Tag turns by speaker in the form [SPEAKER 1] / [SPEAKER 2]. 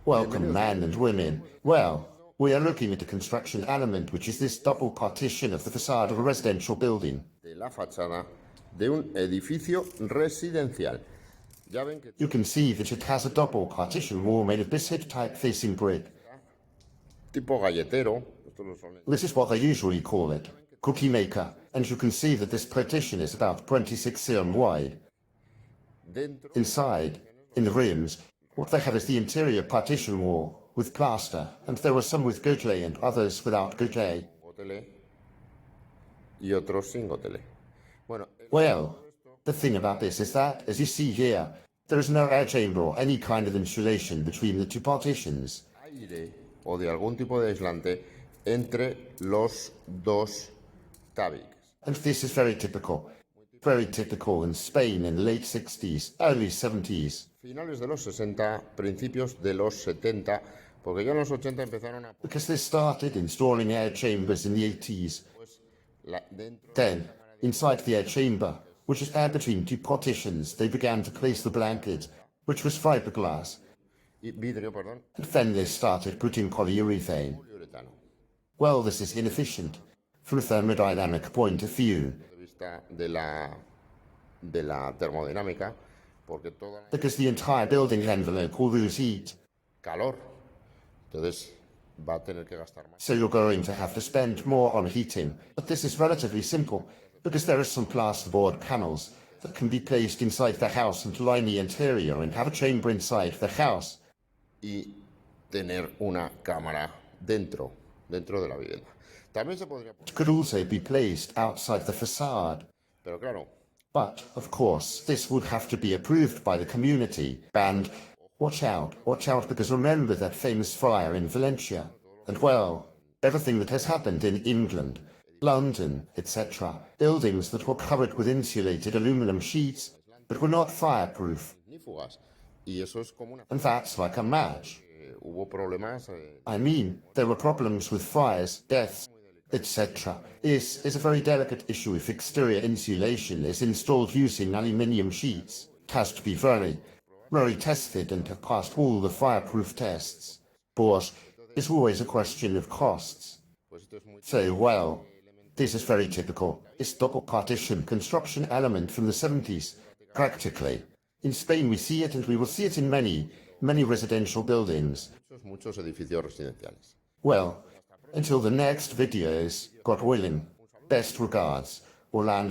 [SPEAKER 1] Welcome, men and women. Well, we are looking at a construction element which is this double partition of the facade of a residential building.
[SPEAKER 2] De la fachada de un edificio residencial.
[SPEAKER 1] You can see that it has a double partition wall made of biscuit type-facing brick.
[SPEAKER 2] Tipo galletero.
[SPEAKER 1] This is what they usually call it, cookie maker, and you can see that this partition is about 26 cm wide. Inside, in the rooms, what they have is the interior partition wall with plaster, and there were some with goulet and others without goulet.
[SPEAKER 2] Y otros sin gotele.
[SPEAKER 1] Well, the thing about this is that, as you see here, there is no air chamber or any kind of insulation between the two partitions.
[SPEAKER 2] Aire o de algún tipo de aislante entre los dos tabiques.
[SPEAKER 1] And this is very typical in Spain in the late 60s, early 70s.
[SPEAKER 2] Finales de los 60, principios de los 70, porque ya en los 80 empezaron a...
[SPEAKER 1] Because they started installing air chambers in the 80s. Then, inside the air chamber, which is aired between two partitions, they began to place the blanket, which was fiberglass. And then they started putting polyurethane. Well, this is inefficient from a thermodynamic point of view. Because the entire building envelope will lose heat. So you're going to have to spend more on heating. But this is relatively simple, because there are some plasterboard panels that can be placed inside the house and line the interior and have a chamber inside the house.
[SPEAKER 2] Y tener una cámara dentro de la vivienda.
[SPEAKER 1] It could also be placed outside the facade.
[SPEAKER 2] Pero claro.
[SPEAKER 1] But, of course, this would have to be approved by the community. And watch out, because remember that famous fire in Valencia. And well, everything that has happened in England, London, etc. Buildings that were covered with insulated aluminum sheets, but were not fireproof. And that's like a match. I mean, there were problems with fires, deaths, etc. This is a very delicate issue if exterior insulation is installed using aluminium sheets. It has to be very tested and have passed all the fireproof tests. But it's always a question of costs. So, well, this is very typical. This double partition construction element from the 70s, practically. In Spain we see it, and we will see it in many residential buildings.
[SPEAKER 2] Muchos edificios residenciales.
[SPEAKER 1] Well, until the next videos, God willing. Best regards, Orlando.